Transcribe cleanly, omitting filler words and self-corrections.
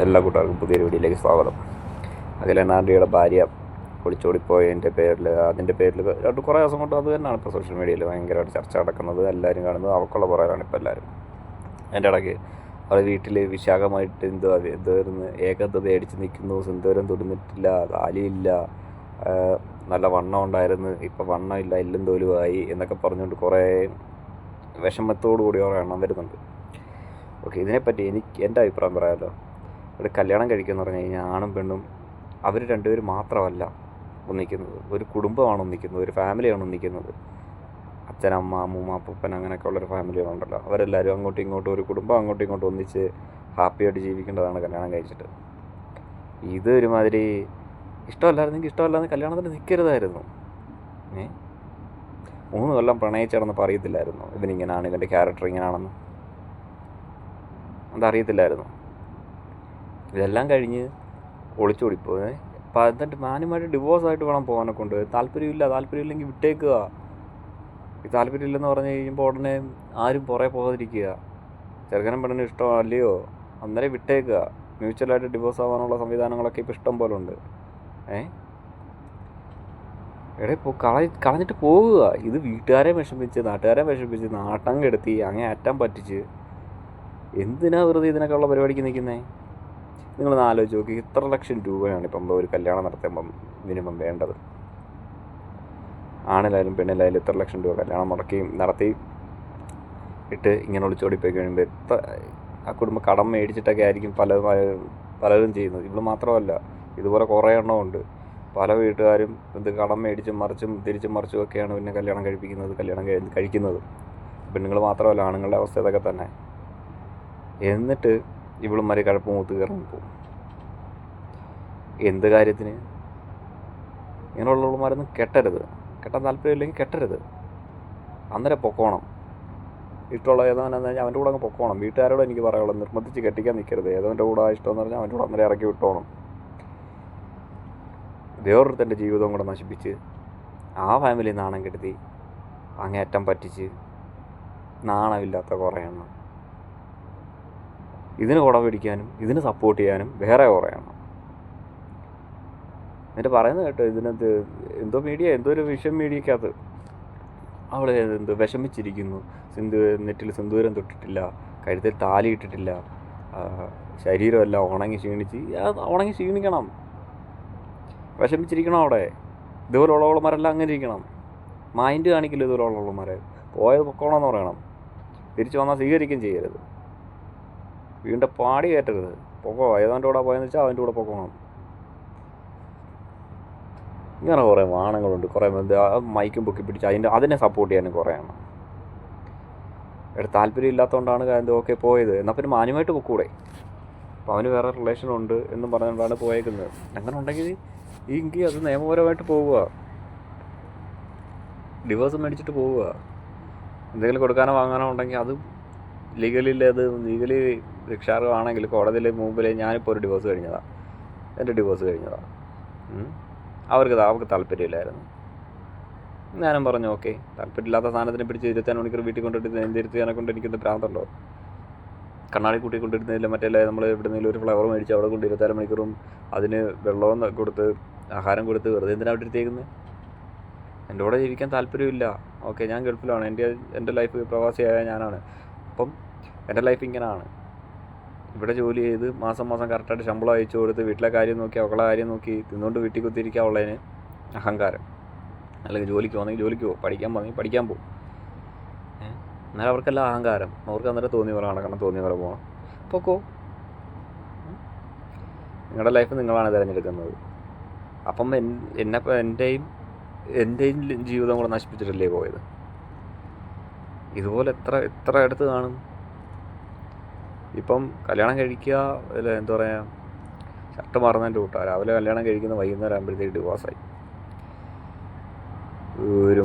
എല്ലാ കൂട്ടുകാർക്കും പുതിയൊരു വീഡിയോയിലേക്ക് സ്വാഗതം. അഖിലനാണ്ടിയുടെ ഭാര്യ ഒളിച്ചോടിപ്പോയതിൻ്റെ പേരിൽ കുറേ ദിവസം കൊണ്ട് അത് തന്നെയാണ് ഇപ്പോൾ സോഷ്യൽ മീഡിയയിൽ ഭയങ്കരമായിട്ട് ചർച്ച നടക്കുന്നത്. എല്ലാവരും കാണുന്നത് അവൾക്കുള്ള പുറകിലാണ് ഇപ്പോൾ എല്ലാവരും. അതിൻ്റെ ഇടയ്ക്ക് അവരുടെ വീട്ടിൽ വിശാഖമായിട്ട് എന്തോരുന്ന് ഏകന്ധത അടിച്ച് നിൽക്കുന്നു, സിന്ദൂരം തൊടുന്നിട്ടില്ല, താലിയില്ല, നല്ല വണ്ണം ഉണ്ടായിരുന്നു, ഇപ്പോൾ വണ്ണമില്ല, എല്ലും തോലുമായി എന്നൊക്കെ പറഞ്ഞുകൊണ്ട് കുറേ വിഷമത്തോടു കൂടി കുറേ എണ്ണം വരുന്നുണ്ട്. ഓക്കെ, ഇതിനെപ്പറ്റി എൻ്റെ അഭിപ്രായം പറയാമല്ലോ. ഒരു കല്യാണം കഴിക്കുമെന്ന് പറഞ്ഞു കഴിഞ്ഞാൽ ആണും പെണ്ണും അവർ രണ്ടുപേരും മാത്രമല്ല ഒന്നിക്കുന്നത്, ഒരു കുടുംബമാണ് ഒന്നിക്കുന്നത്, ഒരു ഫാമിലിയാണ് ഒന്നിക്കുന്നത്. അച്ഛൻ, അമ്മ, അമ്മൂമ്മ, അപ്പൂപ്പൻ അങ്ങനെയൊക്കെ ഉള്ളൊരു ഫാമിലികളുണ്ടല്ലോ, അവരെല്ലാവരും അങ്ങോട്ടും ഇങ്ങോട്ടും ഒരു കുടുംബം അങ്ങോട്ടും ഇങ്ങോട്ടും ഒന്നിച്ച് ഹാപ്പിയായിട്ട് ജീവിക്കേണ്ടതാണ് കല്യാണം കഴിച്ചിട്ട്. ഇത് ഒരുമാതിരി ഇഷ്ടമല്ലായിരുന്നെങ്കിൽ ഇഷ്ടമല്ലാതെ കല്യാണത്തിന് നിൽക്കരുതായിരുന്നു. 3 കൊല്ലം പ്രണയിച്ചിടന്നപ്പോൾ അറിയത്തില്ലായിരുന്നു ഇവനിങ്ങനെയാണ്, ഇവൻ്റെ ക്യാരക്ടർ ഇങ്ങനെയാണെന്ന് അതറിയത്തില്ലായിരുന്നു. ഇതെല്ലാം കഴിഞ്ഞ് ഒളിച്ചോടിപ്പോയി. അപ്പോൾ എന്നിട്ട് മാന്യമായിട്ട് ഡിവോഴ്സായിട്ട് വേണം പോകാനെ കൊണ്ട്. താല്പര്യമില്ലെങ്കിൽ വിട്ടേക്കുക. ഈ താല്പര്യമില്ലെന്ന് പറഞ്ഞു കഴിയുമ്പോൾ ഉടനെ ആരും പുറകെ പോകാതിരിക്കുക. ചെറുക്കനും പെണ്ണിനും ഇഷ്ടമല്ലയോ അന്നേരം വിട്ടേക്കുക. മ്യൂച്വലായിട്ട് ഡിവോഴ്സ് ആവാനുള്ള സംവിധാനങ്ങളൊക്കെ ഇപ്പോൾ ഇഷ്ടം പോലെ ഉണ്ട്. കളഞ്ഞിട്ട് പോകുക. ഇത് വീട്ടുകാരെ വിഷമിച്ച്, നാട്ടുകാരെ വിഷമിച്ച്, നാട്ടം കെടുത്തി, അങ്ങേ അറ്റം പറ്റിച്ച് എന്തിനാ വെറുതെ ഇതിനൊക്കെ ഉള്ള പരിപാടിക്ക് നിൽക്കുന്നത്? നിങ്ങളൊന്ന് ആലോചിച്ച് നോക്കി. ഇത്ര ലക്ഷം രൂപയാണ് ഇപ്പം ഒരു കല്യാണം നടത്തുമ്പം മിനിമം വേണ്ടത്. ആണിലായാലും പെണ്ണിലായാലും ഇത്ര ലക്ഷം രൂപ കല്യാണം നടത്തി ഇട്ട് ഇങ്ങനെ ഒളിച്ചോടിപ്പോയി കഴിയുമ്പോൾ ആ കുടുംബം കടം മേടിച്ചിട്ടൊക്കെ ആയിരിക്കും പലരും ചെയ്യുന്നത്. ഇവിടെ മാത്രമല്ല, ഇതുപോലെ കുറേ എണ്ണമുണ്ട്. പല വീട്ടുകാരും കടം മേടിച്ചും മറിച്ചും തിരിച്ചും മറിച്ചും ഒക്കെയാണ് പിന്നെ കല്യാണം കഴിക്കുന്നത്. പെണ്ണുങ്ങൾ മാത്രമല്ല, ആണുങ്ങളുടെ അവസ്ഥ ഇതൊക്കെ തന്നെ. എന്നിട്ട് ഇവളുമാരെ കഴപ്പ് മൂത്ത് കയറാൻ പോകും. എന്ത് കാര്യത്തിന്? ഇങ്ങനെയുള്ളവന്മാരൊന്നും കെട്ടാൻ താല്പര്യമില്ലെങ്കിൽ കെട്ടരുത്. അന്നേരം പൊക്കോണം. ഇഷ്ടമുള്ള ഏതാണെന്ന് പറഞ്ഞാൽ അവൻ്റെ കൂടെ അങ്ങ് പൊക്കോണം. വീട്ടുകാരോട് എനിക്ക് പറയുള്ളൂ, നിർബന്ധിച്ച് കെട്ടിക്കാൻ നിൽക്കരുത്. ഏതോൻ്റെ കൂടെ ഇഷ്ടമെന്ന് പറഞ്ഞാൽ അവൻ്റെ കൂടെ അന്നേരം ഇറക്കി വിട്ടോണം. വേറൊരുത്തൻ്റെ ജീവിതവും കൂടെ നശിപ്പിച്ച് ആ ഫാമിലി നാണം കെടുത്തി അങ്ങേറ്റം പറ്റിച്ച് നാണമില്ലാത്ത കുറേ എണ്ണം. ഇതിന് കുട പിടിക്കാനും ഇതിന് സപ്പോർട്ട് ചെയ്യാനും വേറെ കുറേ എണ്ണം. എന്നിട്ട് പറയുന്നത് കേട്ടോ, ഇതിനകത്ത് എന്തോ ഒരു വിഷയം മീഡിയക്കകത്ത് അവൾ വിഷമിച്ചിരിക്കുന്നു, നെറ്റിൽ സിന്ദൂരം തൊട്ടിട്ടില്ല, കഴുത്തിൽ താലി ഇട്ടിട്ടില്ല, ശരീരമെല്ലാം ഉണങ്ങി ക്ഷീണിക്കണം, വിഷമിച്ചിരിക്കണം. അവിടെ ഇതുപോലെ ഉള്ളവന്മാരെല്ലാം അങ്ങനെ ഇരിക്കണം. മൈൻഡ് കാണിക്കില്ല ഇതുപോലെ ഉള്ളവന്മാരെ. പോയത് പൊക്കോണമെന്ന് പറയണം. തിരിച്ചു വന്നാൽ സ്വീകരിക്കുകയും ചെയ്യരുത്. വീണ്ടും പാടി കയറ്റരുത്. പൊക്കോ, ഏതാണ്ട് കൂടെ പോയെന്ന് വെച്ചാൽ അവൻ്റെ കൂടെ പൊക്കോണം. ഇങ്ങനെ കുറേ വാണങ്ങളുണ്ട്. കുറേ മൈക്കും പൊക്കി പിടിച്ച് അതിനെ സപ്പോർട്ട് ചെയ്യാനും കുറേയാണ്. താല്പര്യം ഇല്ലാത്തതുകൊണ്ടാണ് ഓക്കെ പോയത്. എന്നാൽ പിന്നെ മാന്യമായിട്ട് പൊക്കൂടെ? അപ്പോൾ അവന് വേറെ റിലേഷനുണ്ട് എന്നും പറഞ്ഞുകൊണ്ടാണ് പോയേക്കുന്നത്. അങ്ങനെ ഉണ്ടെങ്കിൽ എങ്കിൽ അത് നിയമപരമായിട്ട് പോവുക, ഡിവോഴ്സ് മേടിച്ചിട്ട് പോവുക. എന്തെങ്കിലും കൊടുക്കാനോ വാങ്ങാനോ ഉണ്ടെങ്കിൽ അത് ലീഗലി രക്ഷാർഹമാണെങ്കിൽ കോടതിയിൽ മുമ്പിൽ ഞാനിപ്പോൾ ഒരു ഡിവോഴ്സ് കഴിഞ്ഞതാണ്, എൻ്റെ ഡിവോഴ്സ് കഴിഞ്ഞതാണ്. അവർക്ക് താല്പര്യമില്ലായിരുന്നു. ഞാനും പറഞ്ഞു ഓക്കെ, താല്പര്യമില്ലാത്ത സാധനത്തിനെ പിടിച്ച് 24 മണിക്കൂർ വീട്ടിൽ കൊണ്ടിട്ട് എന്തിരുത്തിയാനെ കൊണ്ട് എനിക്കൊന്ന് ഭ്രാന്തുണ്ടോ? കണ്ണാടി കൂട്ടി കൊണ്ടിരുന്നില്ല, മറ്റേ നമ്മൾ എവിടെയെങ്കിലും ഒരു ഫ്ലവർ മേടിച്ച് അവിടെ കൊണ്ട് 24 മണിക്കൂറും അതിന് വെള്ളവും കൊടുത്ത് ആഹാരം കൊടുത്ത് വെറുതെ എന്തിനാണ് അവിടെ ഇരുത്തിയേക്കുന്നത്? എൻ്റെ കൂടെ ജീവിക്കാൻ താല്പര്യമില്ല. ഓക്കെ, ഞാൻ ഗൾഫിലാണ്, എൻ്റെ ലൈഫ് പ്രവാസിയായ ഞാനാണ്. അപ്പം എൻ്റെ ലൈഫ് ഇങ്ങനെയാണ്. ഇവിടെ ജോലി ചെയ്ത് മാസം കറക്റ്റായിട്ട് ശമ്പളം അയച്ചു കൊടുത്ത് വീട്ടിലെ കാര്യം നോക്കി അവളെ കാര്യം നോക്കി തിന്നുകൊണ്ട് വീട്ടിൽ കുത്തിയിരിക്കുക ഉള്ളതിന് അഹങ്കാരം. അല്ലെങ്കിൽ ജോലിക്ക് പോകും, പഠിക്കാൻ പോകുന്നെങ്കിൽ പഠിക്കാൻ പോകും. എന്നാലും അവർക്കെല്ലാം അഹങ്കാരം. അവർക്ക് അന്നേരം തോന്നി പോലെ നടക്കണം, തോന്നി പോലെ പോകണം. പൊക്കോ, നിങ്ങളുടെ ലൈഫ് നിങ്ങളാണ് തിരഞ്ഞെടുക്കുന്നത്. അപ്പം എൻ്റെയും ജീവിതം കൂടെ നശിപ്പിച്ചിട്ടല്ലേ പോയത്? ഇതുപോലെ എത്ര അടുത്ത് കാണും. ഇപ്പം കല്യാണം കഴിക്കുക, എന്താ പറയുക, ഷർട്ട് മാറുന്നതിൻ്റെ കൂട്ടാ. രാവിലെ കല്യാണം കഴിക്കുന്ന വൈകുന്നേരം ആകുമ്പോഴത്തേക്ക് ഡിവോഴ്സായി. ഒരു